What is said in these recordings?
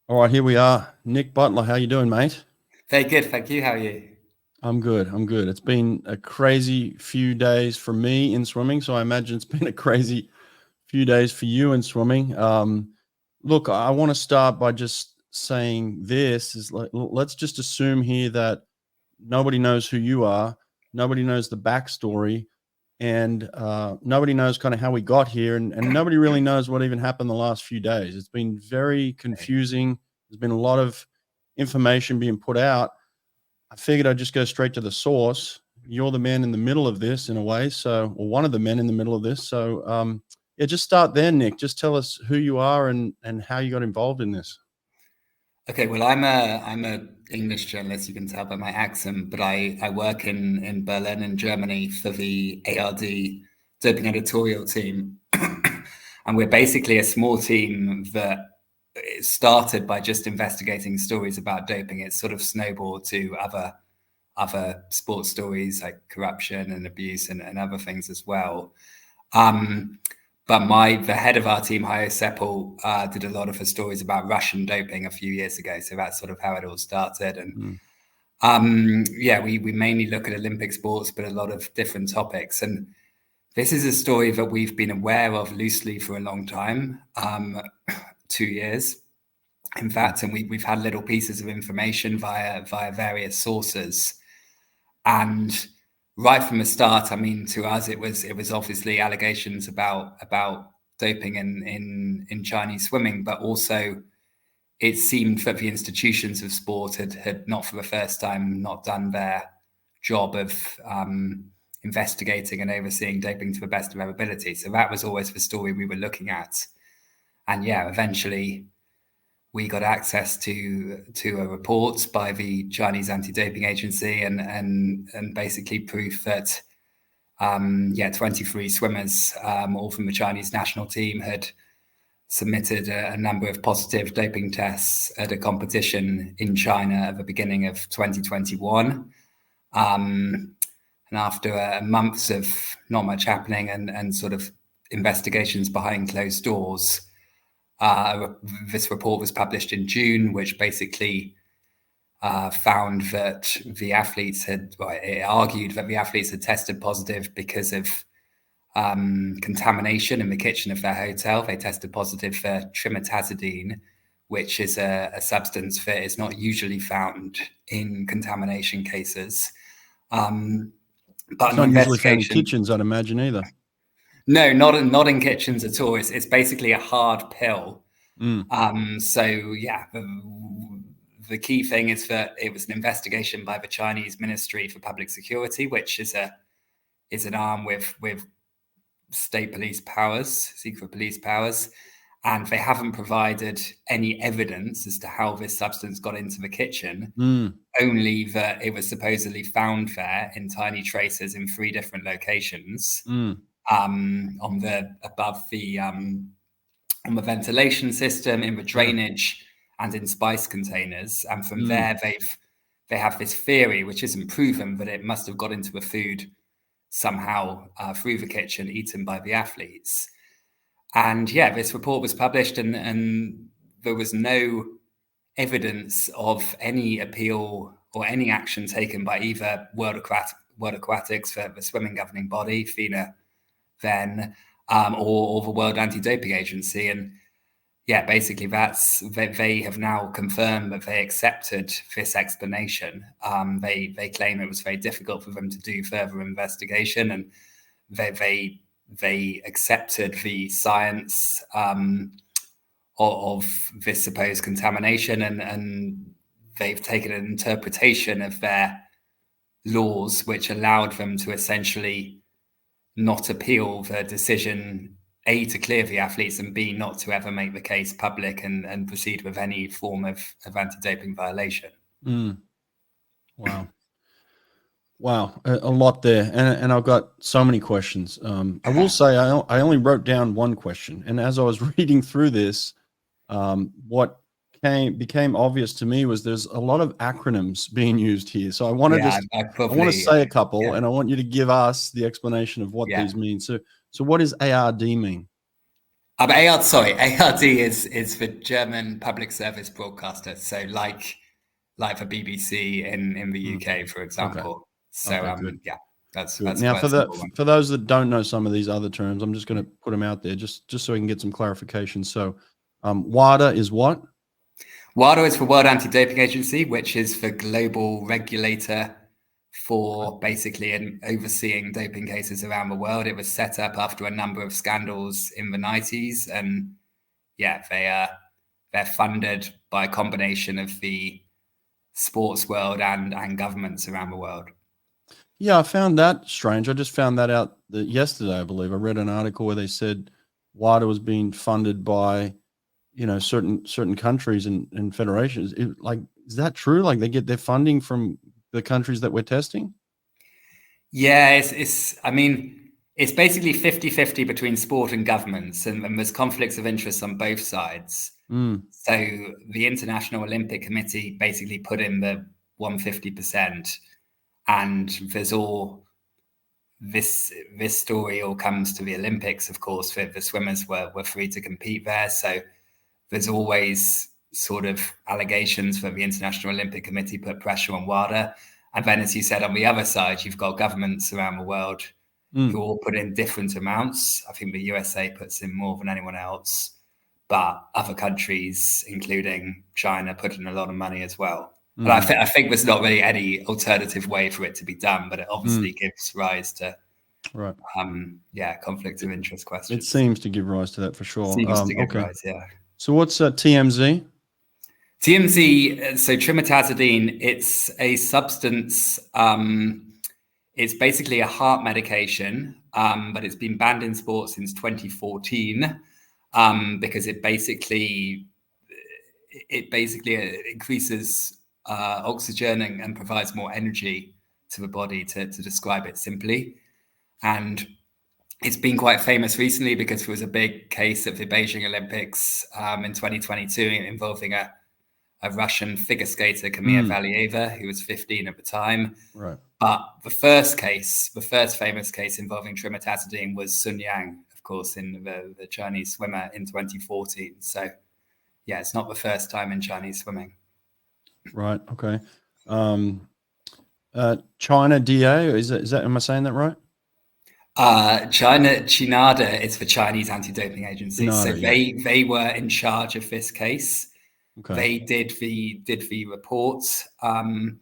All right, here we are. Nick Butler, how you doing, mate? Very good, thank you. How are you? I'm good. I'm good. It's been a crazy few days for me in swimming, so I imagine it's been a crazy few days for you in swimming. Look, I want to start by just saying this is like, let's just assume here that nobody knows who you are, nobody knows the backstory, and nobody knows kind of how we got here, and nobody really knows what even happened the last few days. It's been very confusing. There's been a lot of information being put out. I figured I'd just go straight to the source. You're the man in the middle of this in a way, or one of the men in the middle of this. So, yeah, just start there, Nick. Just tell us who you are and how you got involved in this. Okay, well, I'm a English journalist. You can tell by my accent, but I work in Berlin in Germany for the ARD doping editorial team, and we're basically a small team that started by just investigating stories about doping. It's sort of snowballed to other sports stories like corruption and abuse and other things as well. But the head of our team, Hayo Seppel, did a lot of the stories about Russian doping a few years ago. So that's sort of how it all started. And yeah, we mainly look at Olympic sports, but a lot of different topics. And this is a story that we've been aware of loosely for a long time, 2 years, in fact. And we've had little pieces of information via various sources. And right from the start, I mean, to us, it was obviously allegations about doping in Chinese swimming, but also it seemed that the institutions of sport had not for the first time not done their job of investigating and overseeing doping to the best of their ability. So that was always the story we were looking at. And yeah, eventually we got access to a report by the Chinese anti-doping agency and basically proof that 23 swimmers, all from the Chinese national team, had submitted a number of positive doping tests at a competition in China at the beginning of 2021. And after months of not much happening and sort of investigations behind closed doors, this report was published in June, which basically found that the athletes it argued that the athletes had tested positive because of contamination in the kitchen of their hotel. They tested positive for Trimetazidine, which is a substance that is not usually found in contamination cases. But it's not usually found in kitchens, I'd imagine, either. No, not in kitchens at all. It's basically a hard pill. So yeah, the key thing is that it was an investigation by the Chinese Ministry for Public Security, which is an arm with state police powers, secret police powers, and they haven't provided any evidence as to how this substance got into the kitchen. Only that it was supposedly found there in tiny traces in 3 different locations. On the ventilation system, in the drainage, and in spice containers. And from there, they have this theory, which isn't proven, that it must have got into the food somehow through the kitchen, eaten by the athletes. And yeah, this report was published, and there was no evidence of any appeal or any action taken by either World Aquatics, the swimming governing body, FINA, then, or the World Anti-Doping Agency. And yeah, basically they have now confirmed that they accepted this explanation. They claim it was very difficult for them to do further investigation, and they accepted the science of this supposed contamination, and they've taken an interpretation of their laws which allowed them to essentially not appeal the decision, A, to clear the athletes, and B, not to ever make the case public and proceed with any form of anti-doping violation. Wow. Wow, a lot there, and I've got so many questions. I will say I only wrote down one question, and as I was reading through this, what became obvious to me was there's a lot of acronyms being used here. So I want to say a couple, and I want you to give us the explanation of what these mean. So what does ARD mean? But ARD is for German public service broadcaster. So like for BBC in the UK, for example. Okay. So Okay, good. yeah, that's Good. Now, quite a simple one. for those that don't know some of these other terms, I'm just going to put them out there just so we can get some clarification. So, WADA is what? WADA is for World Anti-Doping Agency, which is the global regulator for basically overseeing doping cases around the world. It was set up after a number of scandals in the 90s, and yeah, they're funded by a combination of the sports world and governments around the world. Yeah, I found that strange. I just found that out yesterday, I believe. I read an article where they said WADA was being funded by, certain countries and federations. Is that true? Like they get their funding from the countries that we're testing? Yeah, it's basically 50-50 between sport and governments, and there's conflicts of interest on both sides. So the International Olympic Committee basically put in the 150%, and there's all this story all comes to the Olympics, of course. The swimmers were free to compete there, so there's always sort of allegations that the International Olympic Committee put pressure on WADA. And then, as you said, on the other side, you've got governments around the world who all put in different amounts. I think the USA puts in more than anyone else, but other countries, including China, put in a lot of money as well. But I think there's not really any alternative way for it to be done, but it obviously gives rise to conflict of interest questions. It seems to give rise to that for sure. Seems to give rise, yeah. So what's TMZ? TMZ, so trimetazidine, it's a substance, it's basically a heart medication, but it's been banned in sport since 2014 because it basically increases oxygen and provides more energy to the body, to describe it simply. And it's been quite famous recently because there was a big case at the Beijing Olympics in 2022 involving a Russian figure skater, Kamila Valieva, who was 15 at the time. Right. But the first famous case involving trimetazidine was Sun Yang, of course, in the Chinese swimmer in 2014. So, yeah, it's not the first time in Chinese swimming. Right. Okay. CHINADA, is that? Am I saying that right? CHINADA is the Chinese anti-doping agency. CHINADA, so they were in charge of this case. Okay. They did the report and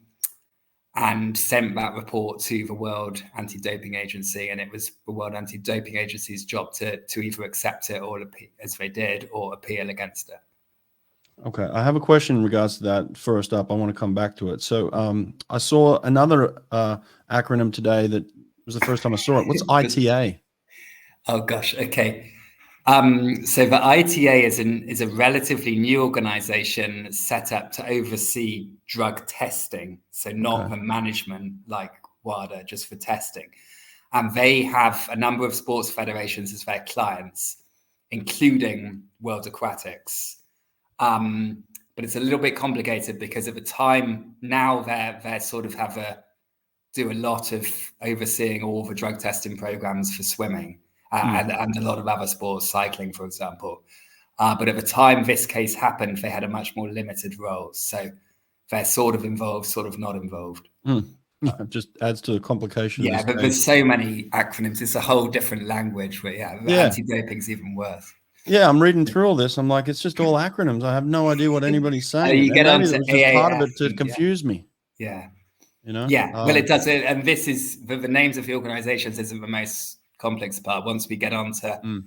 sent that report to the World Anti-Doping Agency, and it was the World Anti-Doping Agency's job to either accept it or, as they did, or appeal against it. Okay, I have a question in regards to that. First up, I want to come back to it. So I saw another acronym today that was the first time I saw it. What's ITA? Oh gosh, okay. So the ITA is a relatively new organization set up to oversee drug testing. So not the management like WADA, just for testing. And they have a number of sports federations as their clients, including World Aquatics. But it's a little bit complicated because at the time now they sort of do a lot of overseeing all the drug testing programs for swimming. And a lot of other sports, cycling, for example. But at the time this case happened, they had a much more limited role. So they're sort of involved, sort of not involved. It just adds to the complication. Yeah, but there's so many acronyms. It's a whole different language. But anti-doping's even worse. Yeah, I'm reading through all this. I'm like, it's just all acronyms. I have no idea what anybody's saying. You get onto it was just part of it to confuse me. Yeah. Yeah. Well, it does. And this is the names of the organizations isn't the most complex part. Once we get on to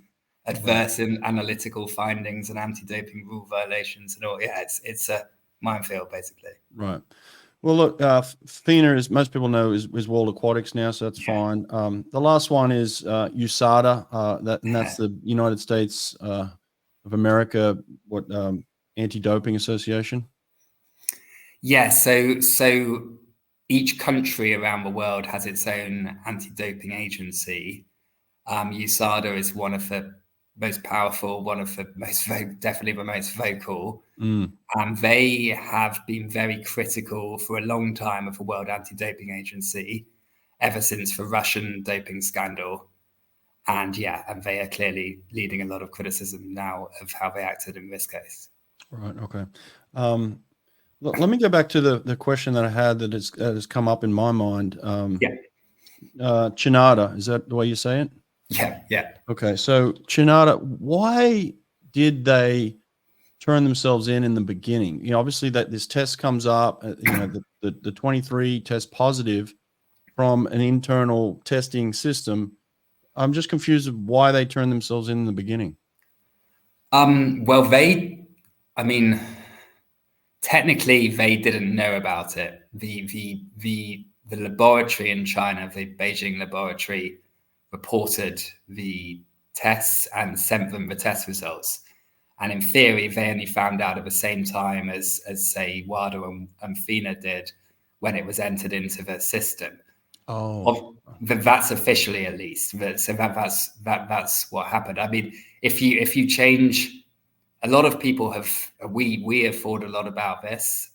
adverse and analytical findings and anti-doping rule violations and all, it's a minefield basically. Right. Well, look, FINA, as most people know, is World Aquatics now, so that's fine. The last one is USADA, that's the United States of America, Anti-Doping Association. Yeah. So each country around the world has its own anti-doping agency. USADA is one of the most powerful, definitely the most vocal. And they have been very critical for a long time of the World Anti-Doping Agency, ever since the Russian doping scandal. And they are clearly leading a lot of criticism now of how they acted in this case. Right. Okay. Let me go back to the question that I had that has come up in my mind. CHINADA, is that the way you say it? Yeah. Okay. So CHINADA, why did they turn themselves in the beginning? You know, obviously that this test comes up, you know, the 23 test positive from an internal testing system. I'm just confused of why they turned themselves in the beginning. Well, technically they didn't know about it. The laboratory in China, the Beijing laboratory, reported the tests and sent them the test results. And in theory, they only found out at the same time as say WADA and FINA did when it was entered into the system. Oh, that's officially, at least. So that's what happened. I mean, if you change, a lot of people we have thought a lot about this.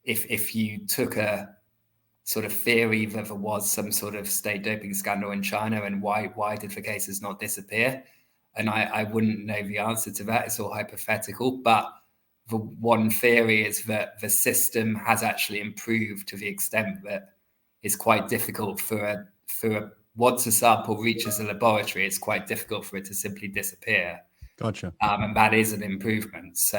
If you took a sort of theory that there was some sort of state doping scandal in China, and why did the cases not disappear? And I wouldn't know the answer to that. It's all hypothetical. But the one theory is that the system has actually improved to the extent that it's quite difficult once a sample reaches a laboratory, it's quite difficult for it to simply disappear. gotcha. And that is an improvement. So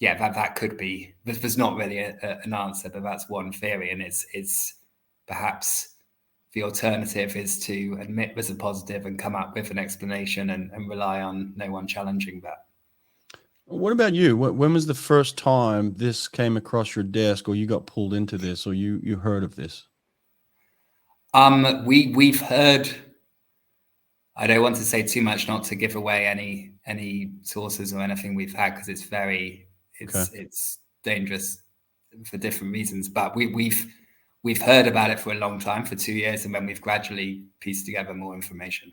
that could be. There's not really an answer, but that's one theory, and it's perhaps the alternative is to admit there's a positive and come up with an explanation and rely on no one challenging that. What about you? When was the first time this came across your desk, or you got pulled into this, or you heard of this? We've heard. I don't want to say too much, not to give away any sources or anything we've had, because it's dangerous for different reasons. But we've heard about it for a long time, for 2 years, and then we've gradually pieced together more information.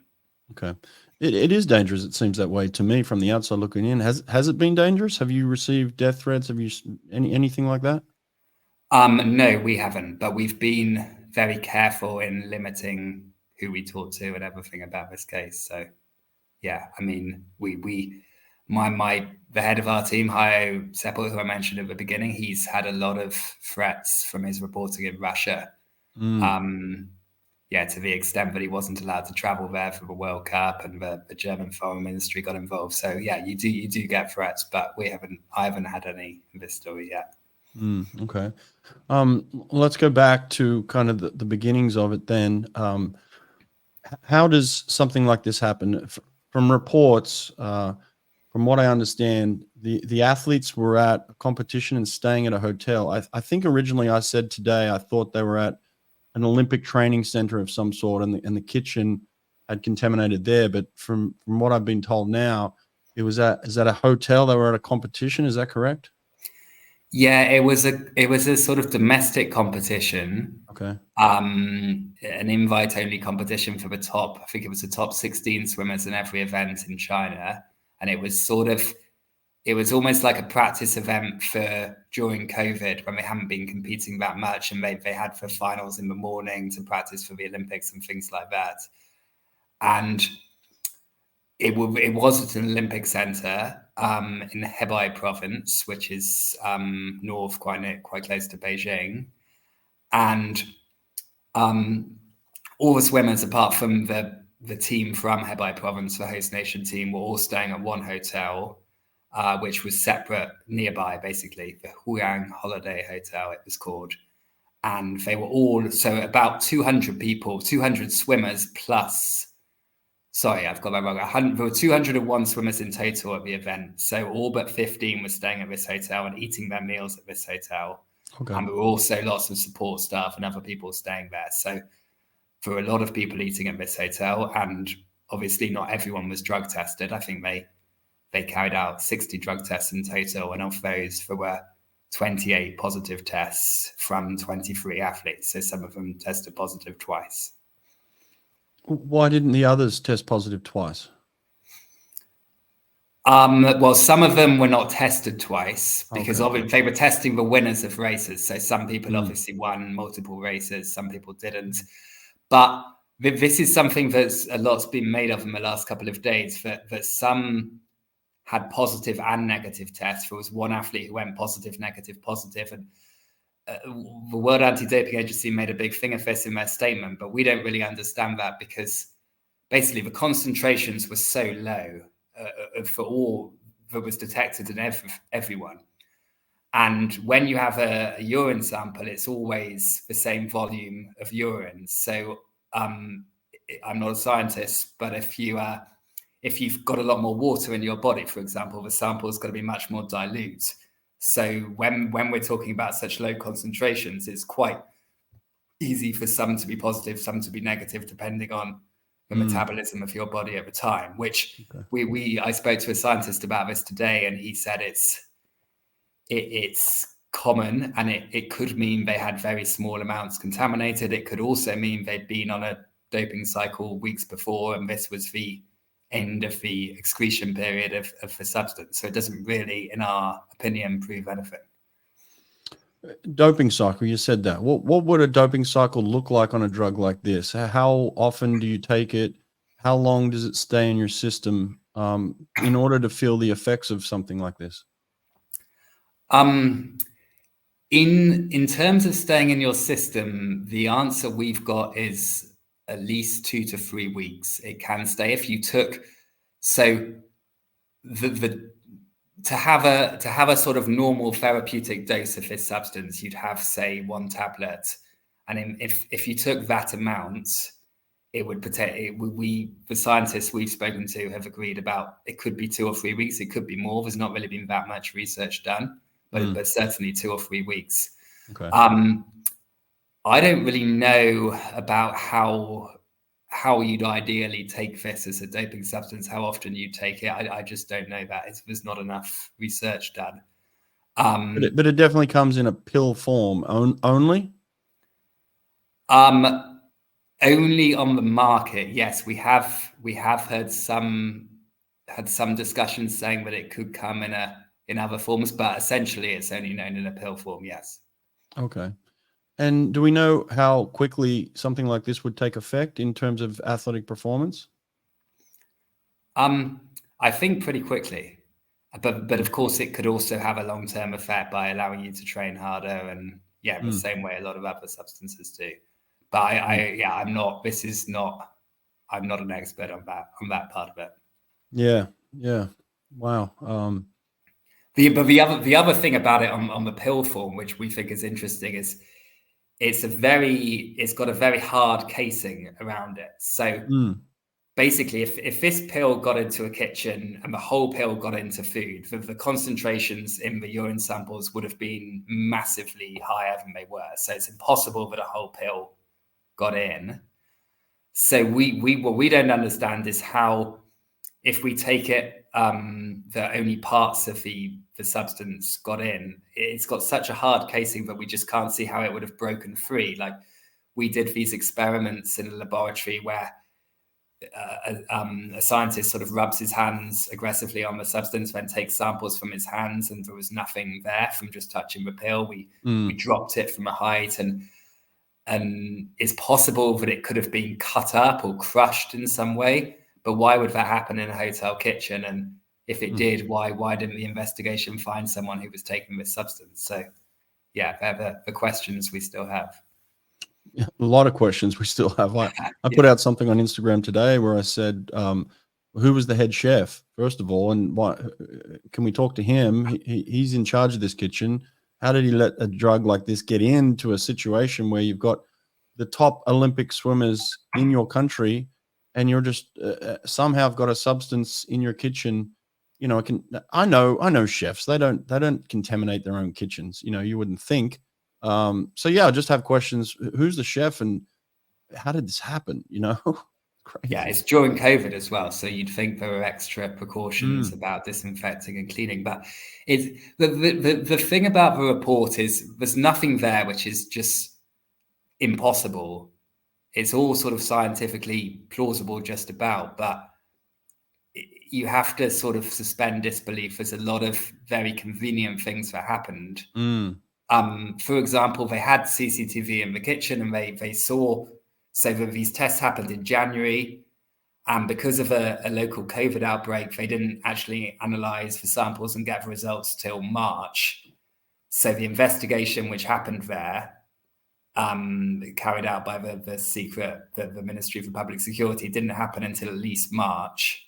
Okay, it is dangerous. It seems that way to me from the outside looking in. Has it been dangerous? Have you received death threats? Have you anything like that? No, we haven't. But we've been very careful in limiting who we talk to and everything about this case. So, yeah, I mean, the head of our team, Hayo Seppel, who I mentioned at the beginning, he's had a lot of threats from his reporting in Russia. To the extent that he wasn't allowed to travel there for the World Cup, and the German Foreign Ministry got involved. So yeah, you do get threats, but I haven't had any in this story yet. Okay. Let's go back to kind of the beginnings of it then. How does something like this happen? From reports, from what I understand, the athletes were at a competition and staying at a hotel. I think originally I said today I thought they were at an Olympic training center of some sort, and the kitchen had contaminated there. But from what I've been told now, is that a hotel? They were at a competition. Is that correct? Yeah, it was a sort of domestic competition. Okay. An invite-only competition for the top. I think it was the top 16 swimmers in every event in China, and it was almost like a practice event for during COVID, when they hadn't been competing that much, and they had for finals in the morning to practice for the Olympics and things like that. And it was at an Olympic center in Hebei province, which is north, quite close to Beijing. And all the swimmers, apart from the team from Hebei province, the host nation team, were all staying at one hotel, which was separate nearby, basically, the Huyang Holiday Hotel, it was called. And they were about 200 people, 200 swimmers plus. Sorry, I've got that wrong. There were 201 swimmers in total at the event. So all but 15 were staying at this hotel and eating their meals at this hotel. Okay. And there were also lots of support staff and other people staying there. So for a lot of people eating at this hotel, and obviously not everyone was drug tested. I think they carried out 60 drug tests in total, and of those there were 28 positive tests from 23 athletes. So some of them tested positive twice. Why didn't the others test positive twice? Well, some of them were not tested twice because they were testing the winners of races. So some people obviously won multiple races, some people didn't. But This is something that's a lot's been made of in the last couple of days, that some had positive and negative tests. There was one athlete who went positive, negative, positive, and the World Anti-Doping Agency made a big thing of this in their statement, but we don't really understand that, because basically the concentrations were so low for all that was detected in everyone. And when you have a urine sample, it's always the same volume of urine. So I'm not a scientist, but if you've got a lot more water in your body, for example, the sample is going to be much more dilute. So when we're talking about such low concentrations, it's quite easy for some to be positive, some to be negative, depending on the metabolism of your body at the time, which I spoke to a scientist about this today, and he said it's common, and it could mean they had very small amounts contaminated. It could also mean they'd been on a doping cycle weeks before, and this was the end of the excretion period of the substance. So it doesn't really, in our opinion, prove anything. Doping cycle, you said that. What would a doping cycle look like on a drug like this? How often do you take it? How long does it stay in your system in order to feel the effects of something like this? In terms of staying in your system, the answer we've got is at least 2 to 3 weeks. It can stay if you took, so to have a sort of normal therapeutic dose of this substance, you'd have, say, 1 tablet, and if you took that amount, it would the scientists we've spoken to have agreed about it could be 2 or 3 weeks. It could be more. There's not really been that much research done, but certainly 2 or 3 weeks. Okay. I don't really know about how you'd ideally take this as a doping substance, how often you take it. I just don't know that. There's not enough research done. But it definitely comes in a pill form only? Only on the market, yes. We have heard some discussions saying that it could come in other forms, but essentially it's only known in a pill form, yes. Okay. And do we know how quickly something like this would take effect in terms of athletic performance? I think pretty quickly, but of course it could also have a long-term effect by allowing you to train harder, and the same way a lot of other substances do. But I'm not an expert on that part of it. Yeah. Wow. The other thing about it on the pill form, which we think is interesting, is it's got a very hard casing around it. So basically, if this pill got into a kitchen and the whole pill got into food, the concentrations in the urine samples would have been massively higher than they were. So it's impossible that a whole pill got in. So what we don't understand is how, if we take it, that only parts of the substance got in, it's got such a hard casing that we just can't see how it would have broken free. Like, we did these experiments in a laboratory where a scientist sort of rubs his hands aggressively on the substance, then takes samples from his hands, and there was nothing there from just touching the pill. We dropped it from a height, and it's possible that it could have been cut up or crushed in some way. But why would that happen in a hotel kitchen? And if it did, why didn't the investigation find someone who was taking this substance? So, they're the questions we still have. A lot of questions we still have. I put out something on Instagram today where I said, who was the head chef, first of all, and what can we talk to him? He's in charge of this kitchen. How did he let a drug like this get into a situation where you've got the top Olympic swimmers in your country, and you're just somehow got a substance in your kitchen? You know, I know chefs. They don't contaminate their own kitchens. You know, you wouldn't think. I just have questions. Who's the chef, and how did this happen? You know, crazy. Yeah, it's during COVID as well, so you'd think there were extra precautions about disinfecting and cleaning. But it's the thing about the report is there's nothing there which is just impossible. It's all sort of scientifically plausible, just about, but you have to sort of suspend disbelief. There's a lot of very convenient things that happened. For example, they had CCTV in the kitchen, and they saw So these tests happened in January, and because of a local COVID outbreak, they didn't actually analyze the samples and get the results till March. So the investigation which happened there, carried out by the Ministry for Public Security, didn't happen until at least March.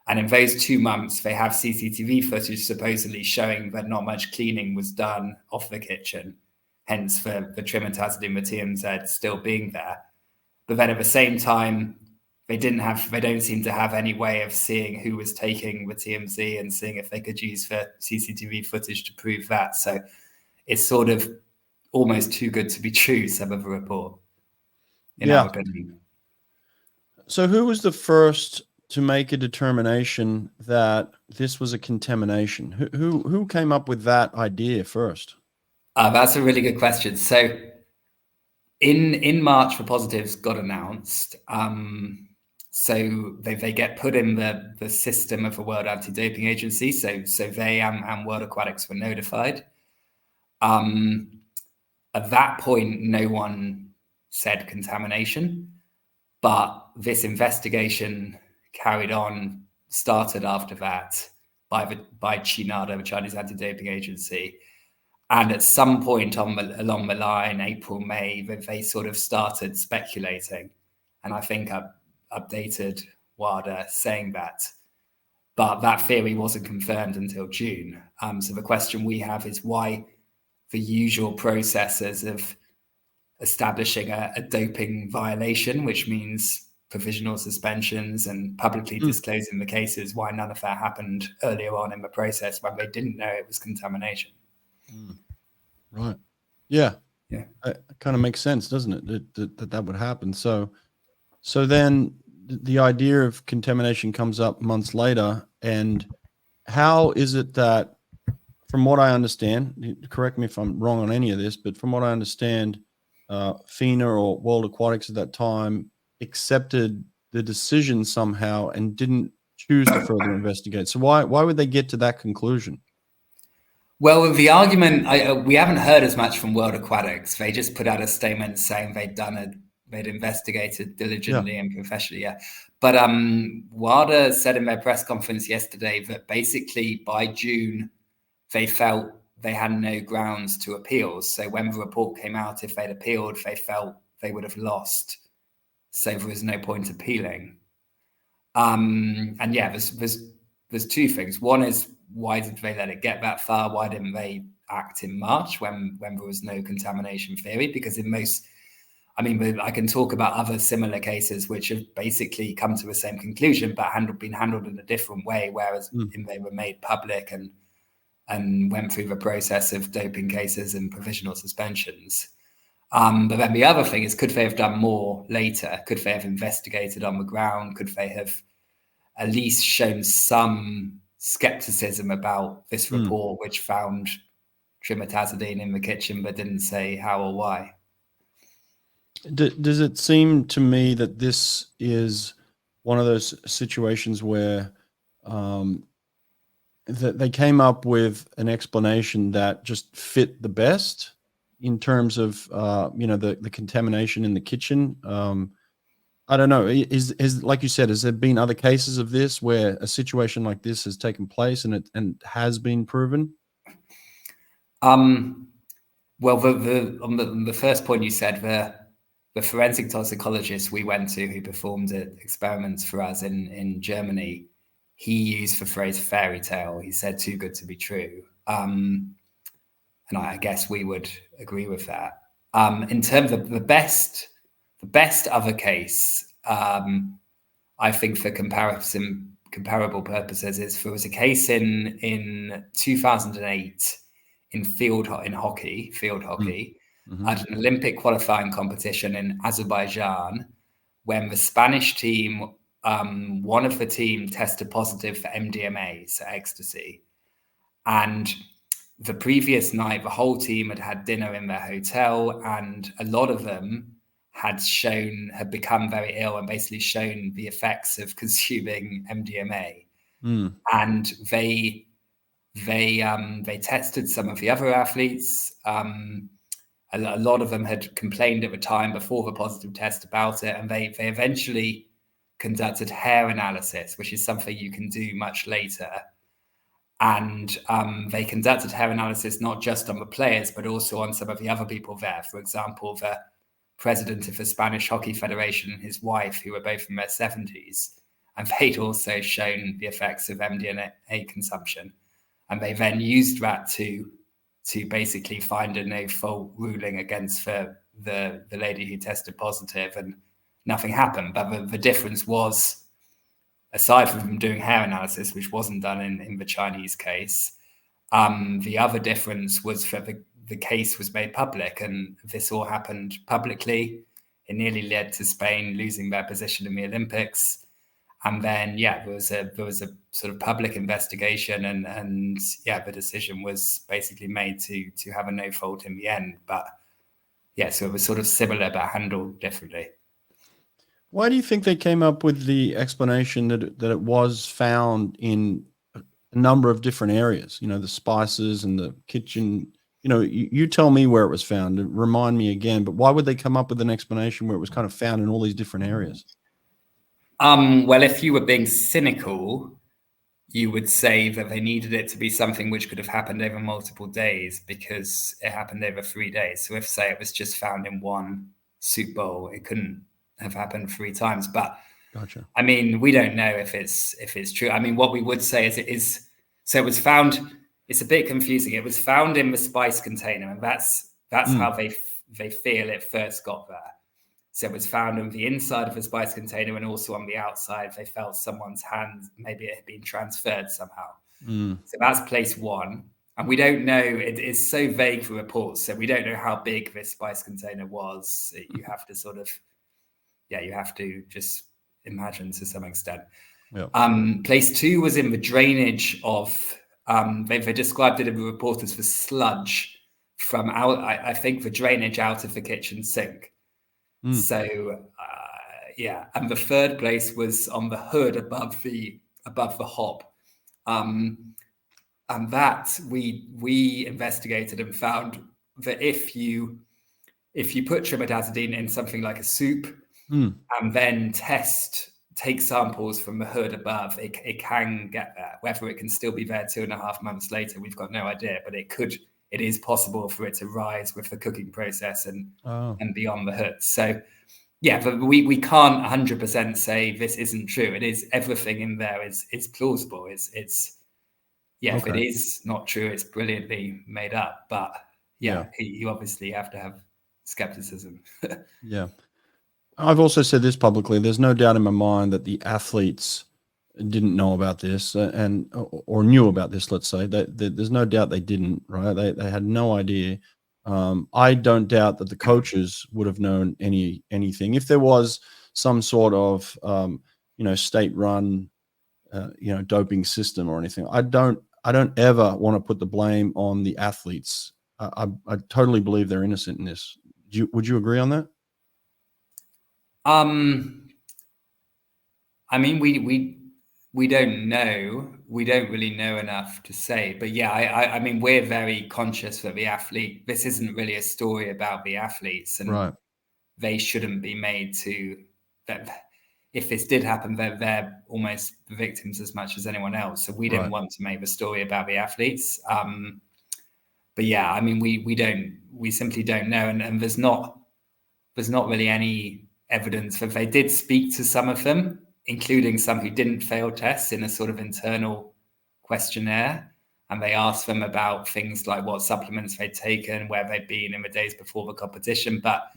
And in those 2 months, they have CCTV footage supposedly showing that not much cleaning was done off the kitchen, hence the Trimetazidine, the TMZ still being there. But then at the same time, they don't seem to have any way of seeing who was taking the TMZ and seeing if they could use the CCTV footage to prove that. So it's sort of almost too good to be true, some of the report, in our opinion. So who was the first to make a determination that this was a contamination? Who came up with that idea first? That's a really good question. So in March, the positives got announced. So they get put in the system of the World Anti-Doping Agency. So they and World Aquatics were notified. At that point, no one said contamination, but this investigation carried on, started after that by CHINADA, the Chinese Anti-Doping Agency. And at some point along the line, April, May, they sort of started speculating. And I think I updated WADA saying that. But that theory wasn't confirmed until June. So the question we have is why the usual processes of establishing a doping violation, which means provisional suspensions and publicly disclosing the cases, why none of that happened earlier on in the process when they didn't know it was contamination. Right. Yeah. Yeah. It kind of makes sense, doesn't it? That would happen. So then the idea of contamination comes up months later. And how is it that, from what I understand, correct me if I'm wrong on any of this, but from what I understand, FINA or World Aquatics at that time accepted the decision somehow and didn't choose to further investigate. So why would they get to that conclusion? Well, the argument, we haven't heard as much from World Aquatics. They just put out a statement saying they'd investigated diligently and professionally. Yeah. But WADA said in their press conference yesterday that basically by June, they felt they had no grounds to appeal. So when the report came out, if they'd appealed, they felt they would have lost. So there was no point appealing. And yeah, there's two things. One is, why did they let it get that far? Why didn't they act in March when there was no contamination theory? Because I can talk about other similar cases which have basically come to the same conclusion, but been handled in a different way, whereas they were made public and went through the process of doping cases and provisional suspensions. But then the other thing is, could they have done more later? Could they have investigated on the ground? Could they have at least shown some skepticism about this report, which found Trimetazidine in the kitchen, but didn't say how or why? Does it seem to me that this is one of those situations where that they came up with an explanation that just fit the best in terms of the contamination in the kitchen? I don't know. Is like you said, has there been other cases of this where a situation like this has taken place and has been proven? Well, on the first point you said, the forensic toxicologist we went to who performed experiments for us in Germany, he used the phrase fairy tale. He said too good to be true. And I guess we would agree with that. In terms of the best other case, I think for comparable purposes, is there was a case in 2008 in field hockey, at an Olympic qualifying competition in Azerbaijan, when the Spanish team, one of the team tested positive for MDMA, so ecstasy. And the previous night, the whole team had dinner in their hotel, and a lot of them had become very ill and basically shown the effects of consuming MDMA. And they tested some of the other athletes, and A lot of them had complained at the time before the positive test about it, and they eventually conducted hair analysis, which is something you can do much later. And they conducted hair analysis not just on the players, but also on some of the other people there. For example, the president of the Spanish Hockey Federation and his wife, who were both in their 70s, and they'd also shown the effects of MDMA consumption. And they then used that to basically find a no-fault ruling against the lady who tested positive, and nothing happened. But the difference was, aside from them doing hair analysis, which wasn't done in the Chinese case, the other difference was that the case was made public, and this all happened publicly. It nearly led to Spain losing their position in the Olympics. And then, there was a sort of public investigation, and the decision was basically made to have a no fault in the end. But so it was sort of similar but handled differently. Why do you think they came up with the explanation that it was found in a number of different areas? You know, the spices and the kitchen. You know, you tell me where it was found. Remind me again. But why would they come up with an explanation where it was kind of found in all these different areas? Well, if you were being cynical, you would say that they needed it to be something which could have happened over multiple days, because it happened over 3 days. So if, say, it was just found in one soup bowl, it couldn't have happened 3 times. But gotcha. I mean, we don't know if it's true. I mean, what we would say is it is. So it was found. It's a bit confusing. It was found in the spice container, and that's how they feel it first got there. So it was found on the inside of the spice container, and also on the outside, they felt someone's hand, maybe it had been transferred somehow. So that's place one. And we don't know, it is so vague for reports, so we don't know how big this spice container was. You have to sort of, you have to just imagine to some extent. Yep. Place two was in the drainage of, they described it in the report as the sludge from out, I think, the drainage out of the kitchen sink. So, and the third place was on the hood above the hob. And that we investigated and found that if you put Trimetazidine in something like a soup and then take samples from the hood above, it can get there. Whether it can still be there 2.5 months later, we've got no idea, but it is possible for it to rise with the cooking process and beyond the hood. So, but we can't 100% say this isn't true. It is, everything in there is plausible. It's if it is not true, it's brilliantly made up. But you obviously have to have skepticism. Yeah. I've also said this publicly. There's no doubt in my mind that the athletes didn't know about this or knew about this. Let's say that there's no doubt they didn't. Right? They had no idea. I don't doubt that the coaches would have known anything if there was some sort of state-run doping system or anything. I don't ever want to put the blame on the athletes. I totally believe they're innocent in this. Would you agree on that? I mean, we don't know. We don't really know enough to say. But I mean, we're very conscious that the athlete, this isn't really a story about the athletes, and they shouldn't be made to, that if this did happen, they're almost the victims as much as anyone else. So we didn't want to make the story about the athletes. But I mean, we simply don't know. And there's not really any evidence that they did speak to some of them, including some who didn't fail tests, in a sort of internal questionnaire. And they asked them about things like what supplements they'd taken, where they'd been in the days before the competition. But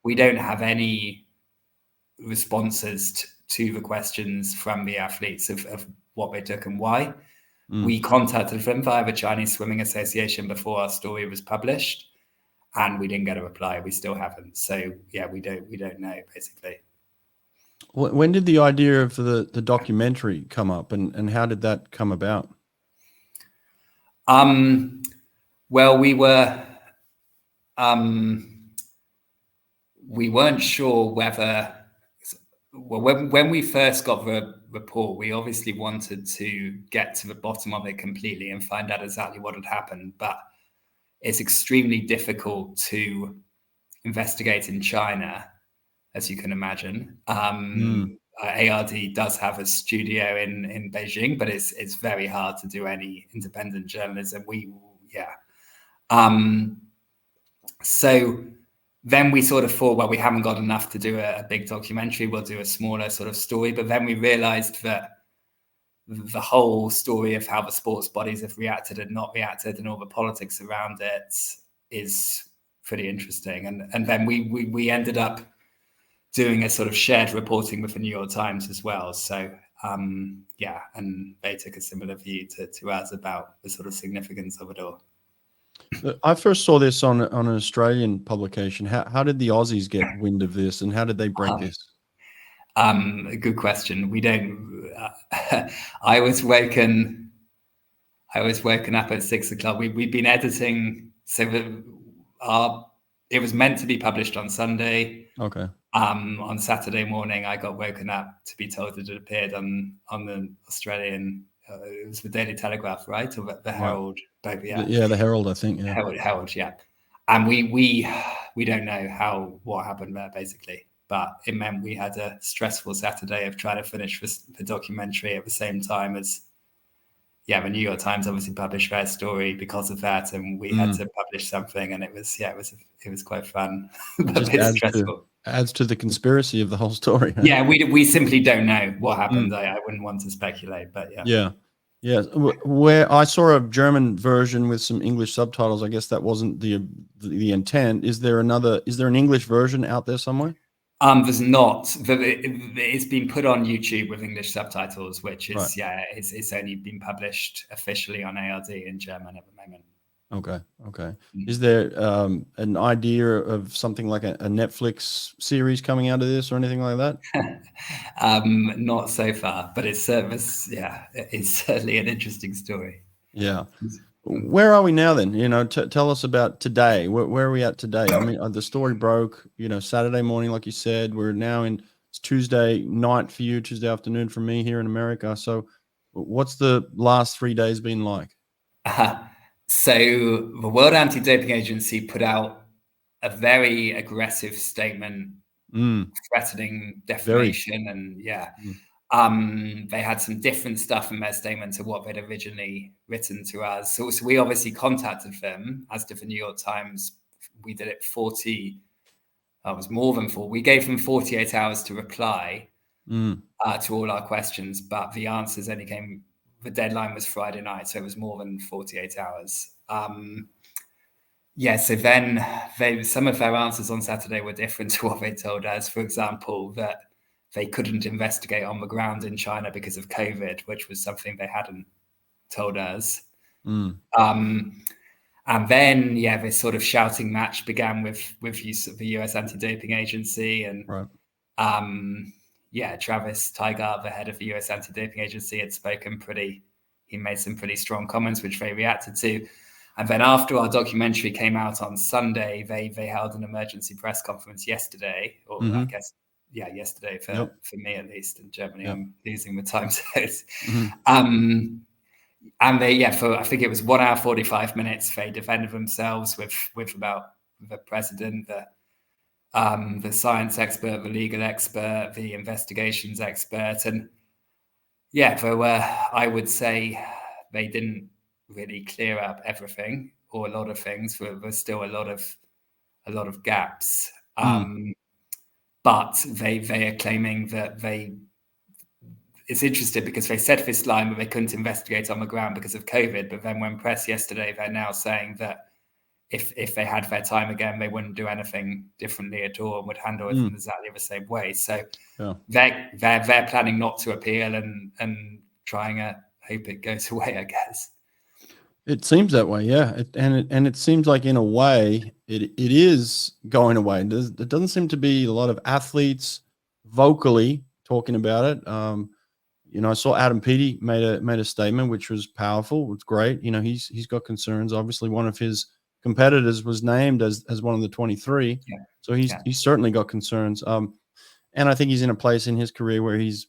we don't have any responses to the questions from the athletes of what they took and why. We contacted them via the Chinese Swimming Association before our story was published, and we didn't get a reply. We still haven't. So we don't know, basically. When did the idea of the documentary come up, and how did that come about? Well, we weren't sure whether. Well, when we first got the report, we obviously wanted to get to the bottom of it completely and find out exactly what had happened. But it's extremely difficult to investigate in China, as you can imagine. ARD does have a studio in Beijing, but it's very hard to do any independent journalism. So then we sort of thought, well, we haven't got enough to do a big documentary. We'll do a smaller sort of story. But then we realized that the whole story of how the sports bodies have reacted and not reacted and all the politics around it is pretty interesting. And then we ended up doing a sort of shared reporting with the New York Times as well. So and they took a similar view to us about the sort of significance of it all. I first saw this on an Australian publication. How did the Aussies get wind of this, and how did they break this? Good question. We don't. I was woken up at 6 o'clock. We've been editing, so it was meant to be published on Sunday. Okay. On Saturday morning, I got woken up to be told that it appeared on the Australian. It was the Daily Telegraph, right, or the Herald? Both, yeah, the Herald, I think. Yeah, Herald, yeah. And we don't know what happened there, basically. But it meant we had a stressful Saturday of trying to finish the documentary at the same time as, the New York Times obviously published their story because of that, and we had to publish something, and it was quite fun, but a bit stressful. Adds to the conspiracy of the whole story. Huh? Yeah, we simply don't know what happened. I wouldn't want to speculate, but yeah. Where I saw a German version with some English subtitles. I guess that wasn't the intent. Is there an English version out there somewhere? There's not. It's been put on YouTube with English subtitles, which is it's only been published officially on ARD in German at the moment. Okay. Is there an idea of something like a Netflix series coming out of this or anything like that? Not so far, but it's certainly an interesting story. Yeah. Where are we now then? Tell us about today. Where are we at today? I mean, the story broke, Saturday morning, like you said. We're now it's Tuesday night for you, Tuesday afternoon for me here in America. So what's the last 3 days been like? So the World Anti-Doping Agency put out a very aggressive statement threatening defamation they had some different stuff in their statement to what they'd originally written to us. So we obviously contacted them, as did the New York Times. We did it it was more than 4. We gave them 48 hours to reply to all our questions, but the answers only came. The deadline was Friday night, so it was more than 48 hours. So then some of their answers on Saturday were different to what they told us. For example, that they couldn't investigate on the ground in China because of COVID, which was something they hadn't told us. And then, this sort of shouting match began with use of the US Anti-Doping Agency. And Travis Tygart, the head of the US Anti-Doping Agency, had he made some pretty strong comments, which they reacted to. And then after our documentary came out on Sunday, they held an emergency press conference yesterday, or I guess, yesterday for me at least in Germany. I'm losing the time zones. And they, for I think it was 1 hour 45 minutes, they defended themselves with about the president, the science expert, the legal expert, the investigations expert, and I would say they didn't really clear up everything or a lot of things. There's still a lot of gaps. But they are claiming that it's interesting because they said this line that they couldn't investigate on the ground because of COVID. But then when pressed yesterday, they're now saying that if they had their time again, they wouldn't do anything differently at all and would handle it in exactly the same way. So they're planning not to appeal and trying to hope it goes away, I guess. It seems that way, yeah. It seems like in a way it is going away. There doesn't seem to be a lot of athletes vocally talking about it. I saw Adam Peaty made a statement which was powerful. It's great. He's got concerns. Obviously, one of his competitors was named as one of the 23. Yeah. So he's certainly got concerns. And I think he's in a place in his career where he's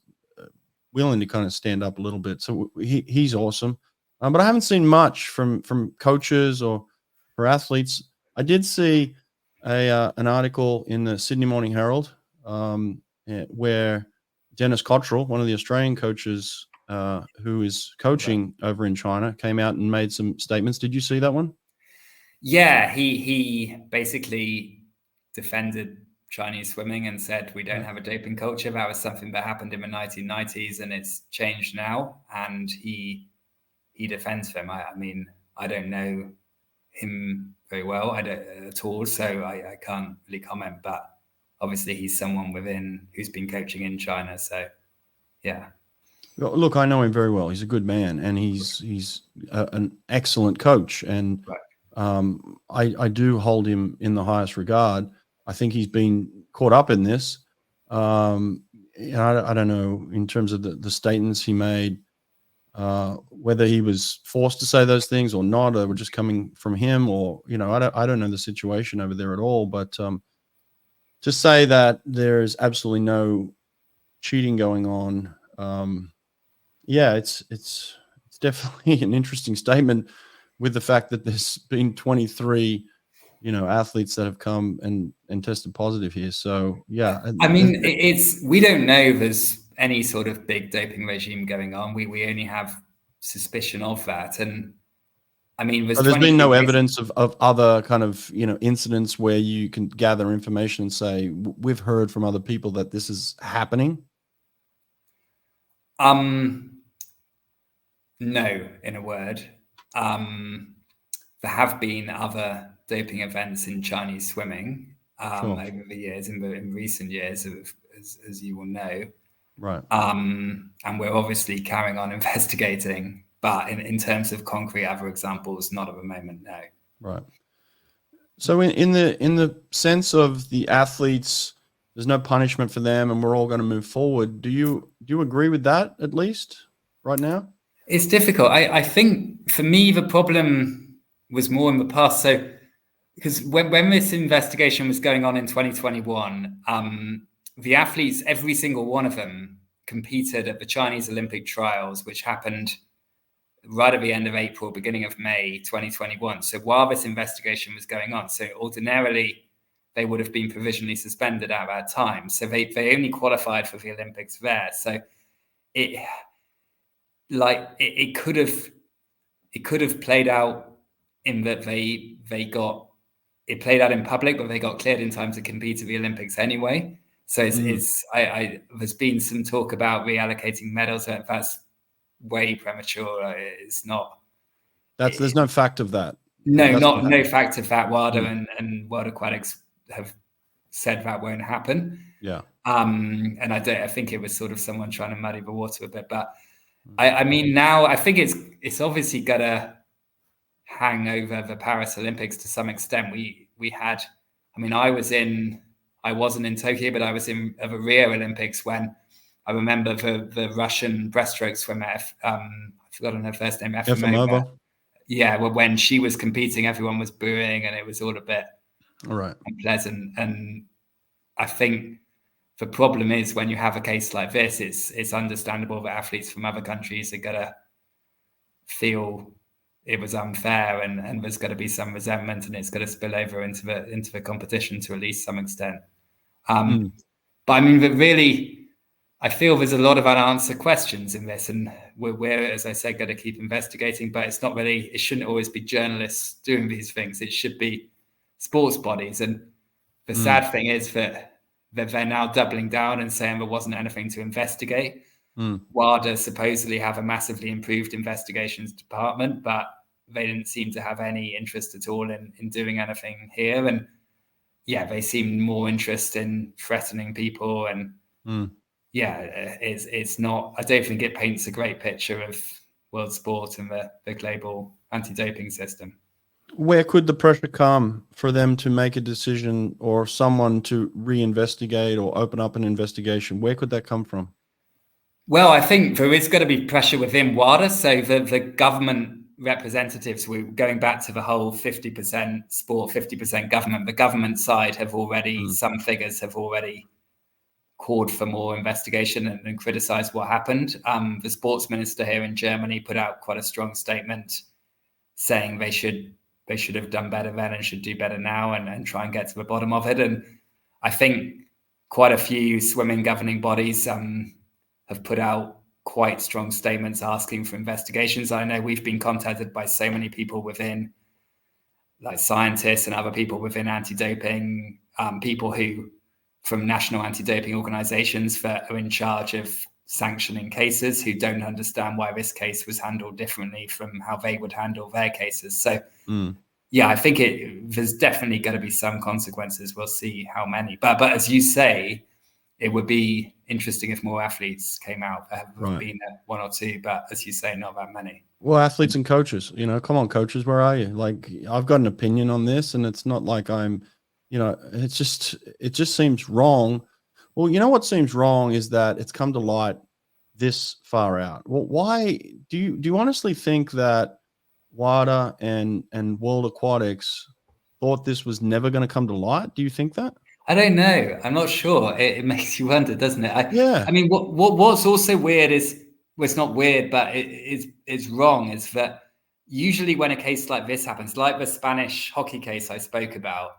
willing to kind of stand up a little bit. So he's awesome. But I haven't seen much from coaches or for athletes. I did see an article in the Sydney Morning Herald where Denis Cotterell, one of the Australian coaches who is coaching over in China, came out and made some statements. Did you see that one? Yeah, he basically defended Chinese swimming and said we don't have a doping culture. That was something that happened in the 1990s and it's changed now. And he defends them. I mean, I don't know him very well at all, so I can't really comment. But obviously, he's someone who's been coaching in China. So, yeah. Look, I know him very well. He's a good man, and he's an excellent coach. And I do hold him in the highest regard. I think he's been caught up in this. I don't know in terms of the statements he made, whether he was forced to say those things or not, or were just coming from him, or I don't know the situation over there at all. But to say that there is absolutely no cheating going on, yeah, it's definitely an interesting statement, with the fact that there's been 23, athletes that have come and tested positive here. So yeah, I mean, we don't know if there's any sort of big doping regime going on. We only have suspicion of that, and I mean, there's been no evidence of other kind of incidents where you can gather information and say we've heard from other people that this is happening. No, in a word. There have been other doping events in Chinese swimming over the years, in recent years, as you will know. Right. And we're obviously carrying on investigating, but in terms of concrete other examples, not at the moment, no. Right. So in the sense of the athletes, there's no punishment for them, and we're all going to move forward. Do you agree with that, at least right now? It's difficult. I think for me, the problem was more in the past. So, because when this investigation was going on in 2021, the athletes, every single one of them, competed at the Chinese Olympic trials, which happened right at the end of April, beginning of May 2021. So while this investigation was going on, so ordinarily they would have been provisionally suspended at that time. So they only qualified for the Olympics there. So it could have played out in that they got it played out in public, but they got cleared in time to compete at the Olympics anyway. So there's been some talk about reallocating medals. That's way premature. It's not. There's no fact of that. No fact of that. WADA and World Aquatics have said that won't happen. Yeah. And I think it was sort of someone trying to muddy the water a bit, but I mean, now I think it's obviously got to hang over the Paris Olympics to some extent. We had, I mean, I wasn't in Tokyo, but I was in the Rio Olympics when I remember the Russian breaststroke swimmer, I've forgotten her first name, Efimova. Yeah, well, when she was competing, everyone was booing, and it was all a bit unpleasant. And I think the problem is when you have a case like this, it's understandable that athletes from other countries are gonna feel it was unfair, and there's going to be some resentment, and it's going to spill over into the competition to at least some extent. But I mean, really, I feel there's a lot of unanswered questions in this, and we're, as I said, going to keep investigating. But it's not really. It shouldn't always be journalists doing these things. It should be sports bodies. And the sad thing is that they're now doubling down and saying there wasn't anything to investigate. WADA supposedly have a massively improved investigations department, but they didn't seem to have any interest at all in doing anything here. And yeah, they seem more interested in threatening people. And it's not, I don't think it paints a great picture of world sport and the global anti-doping system. Where could the pressure come for them to make a decision, or someone to reinvestigate or open up an investigation? Where could that come from? Well, I think there is going to be pressure within WADA. So the government representatives, we're going back to the whole 50% sport, 50% government. The government side have already, some figures have already called for more investigation and criticized what happened. The sports minister here in Germany put out quite a strong statement saying they should they should have done better then and should do better now, and try and get to the bottom of it. And I think quite a few swimming governing bodies have put out quite strong statements asking for investigations. I know we've been contacted by so many people within, like scientists and other people within anti-doping, people who from national anti-doping organizations that are in charge of sanctioning cases, who don't understand why this case was handled differently from how they would handle their cases. So yeah, I think there's definitely going to be some consequences. We'll see how many, but as you say, it would be interesting if more athletes came out. There have been one or two, but as you say, not that many. Well, athletes and coaches, you know, come on, coaches, where are you? Like, I've got an opinion on this, and it's not like I'm, you know, it just seems wrong. Well, you know what seems wrong is that it's come to light this far out. Well, why do you honestly think that WADA and World Aquatics thought this was never going to come to light? Do you think that? I don't know. I'm not sure. It makes you wonder, doesn't it? Yeah. I mean, what's also weird is, well, it's not weird, but it's wrong, is that usually when a case like this happens, like the Spanish hockey case I spoke about,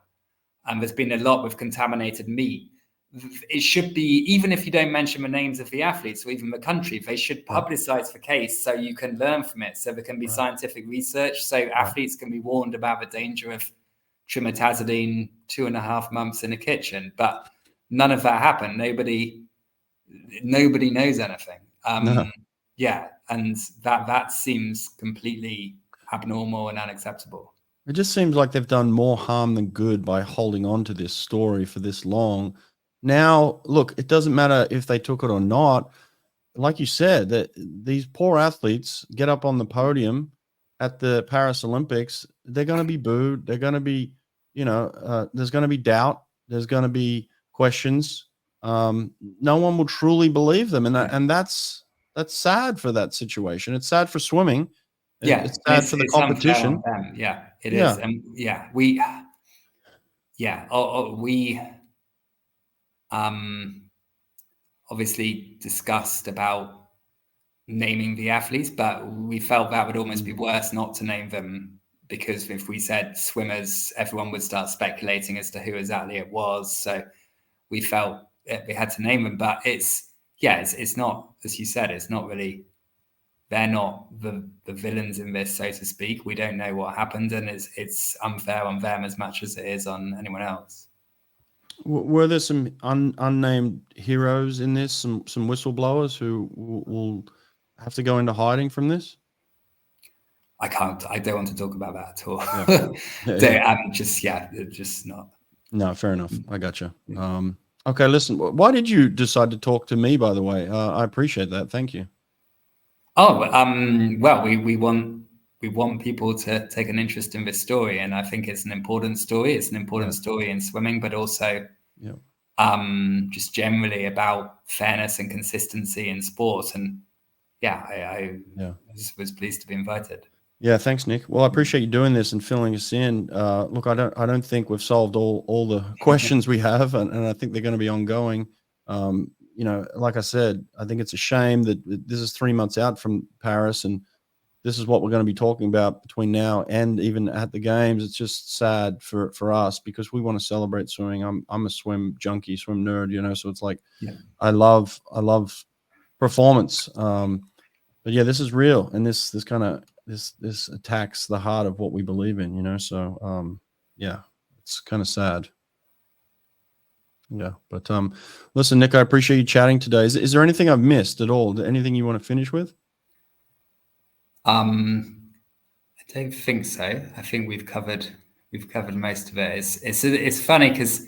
and there's been a lot with contaminated meat, it should be, even if you don't mention the names of the athletes or even the country, they should publicize the case so you can learn from it, so there can be scientific research, so athletes can be warned about the danger of Trimetazidine 2.5 months in a kitchen. But none of that happened. Nobody knows anything. No. Yeah, and that seems completely abnormal and unacceptable. It just seems like they've done more harm than good by holding on to this story for this long. Now, look, it doesn't matter if they took it or not. Like you said, that these poor athletes get up on the podium at the Paris Olympics, they're going to be booed. They're going to be, you know, there's going to be doubt. There's going to be questions. No one will truly believe them. And that's sad for that situation. It's sad for swimming. Yeah. It's sad for the competition. Yeah, it is. And we obviously discussed about naming the athletes, but we felt that would almost be worse not to name them, because if we said swimmers, everyone would start speculating as to who exactly it was. So we felt we had to name them. But it's not, as you said, it's not really, they're not the villains in this, so to speak. We don't know what happened, and it's unfair on them as much as it is on anyone else. Were there some unnamed heroes in this, some whistleblowers who will have to go into hiding from this? I don't want to talk about that at all. Just not. No, fair enough. I got you. Okay, listen, why did you decide to talk to me, by the way? I appreciate that. Thank you. Oh, well, we want people to take an interest in this story, and I think it's an important story. It's an important story in swimming, but also just generally about fairness and consistency in sport. And I was pleased to be invited. Yeah, thanks, Nick. Well, I appreciate you doing this and filling us in. Look, I don't think we've solved all the questions we have, and I think they're going to be ongoing. You know, like I said, I think it's a shame that this is 3 months out from Paris, and this is what we're going to be talking about between now and even at the games. It's just sad for us, because we want to celebrate swimming. I'm a swim junkie, swim nerd, you know, so it's like, I love performance. But yeah, this is real, and this kind of this attacks the heart of what we believe in, you know. So it's kind of sad. Yeah, but listen, Nick, I appreciate you chatting today. Is there anything I've missed at all? Anything you want to finish with? I don't think so. I think we've covered most of it. It's funny because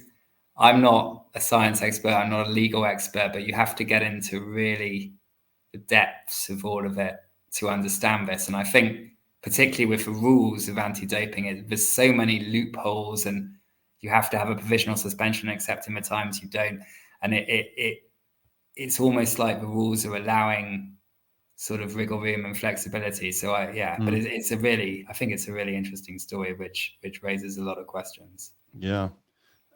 I'm not a science expert, I'm not a legal expert, but you have to get into really the depths of all of it to understand this. And I think particularly with the rules of anti-doping, there's so many loopholes, and you have to have a provisional suspension, except in the times you don't. And it's almost like the rules are allowing sort of wiggle room and flexibility. So but I think it's a really interesting story, which raises a lot of questions. Yeah.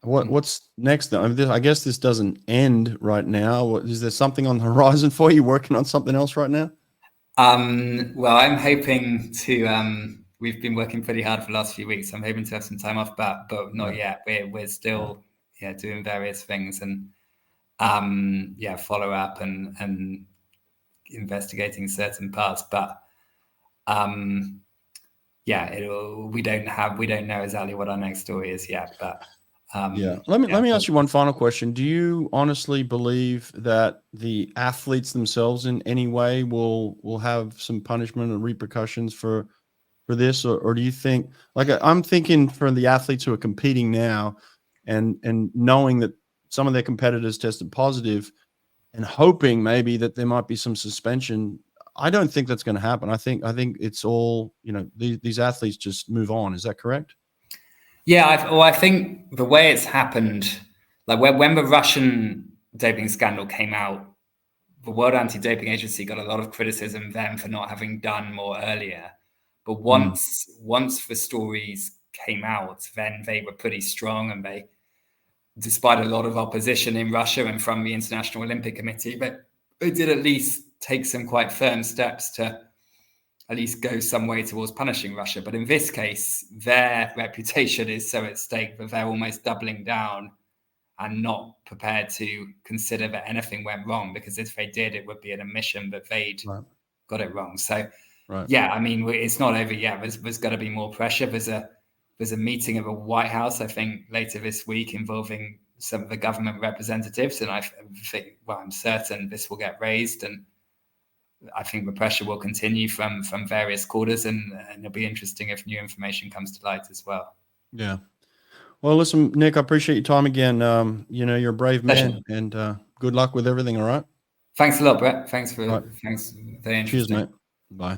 What's next though? I guess this doesn't end right now. Is there something on the horizon for you? Working on something else right now? Well, I'm hoping to we've been working pretty hard for the last few weeks. I'm hoping to have some time off, but not yet. We're still doing various things and follow up and investigating certain parts, but we don't know exactly what our next story is yet, but let me ask you one final question. Do you honestly believe that the athletes themselves in any way will have some punishment or repercussions for this, or do you think, like, I'm thinking for the athletes who are competing now and knowing that some of their competitors tested positive and hoping maybe that there might be some suspension? I don't think that's going to happen. I think it's all, these athletes just move on. Is that correct? Yeah, I think the way it's happened, like when the Russian doping scandal came out, the World Anti-Doping Agency got a lot of criticism then for not having done more earlier. But once the stories came out, then they were pretty strong, and they, despite a lot of opposition in Russia and from the International Olympic Committee, but they did at least take some quite firm steps to at least go some way towards punishing Russia. But in this case, their reputation is so at stake that they're almost doubling down and not prepared to consider that anything went wrong, because if they did, it would be an admission that they'd got it wrong. So, I mean, it's not over yet. There's got to be more pressure. There's a meeting of the White House, I think, later this week involving some of the government representatives, and I think, I'm certain this will get raised, and I think the pressure will continue from various quarters, and it'll be interesting if new information comes to light as well. Yeah. Well, listen, Nick, I appreciate your time again. You're a brave man, and good luck with everything. All right. Thanks a lot, Brett. Thanks for very interesting. Cheers, mate. Bye.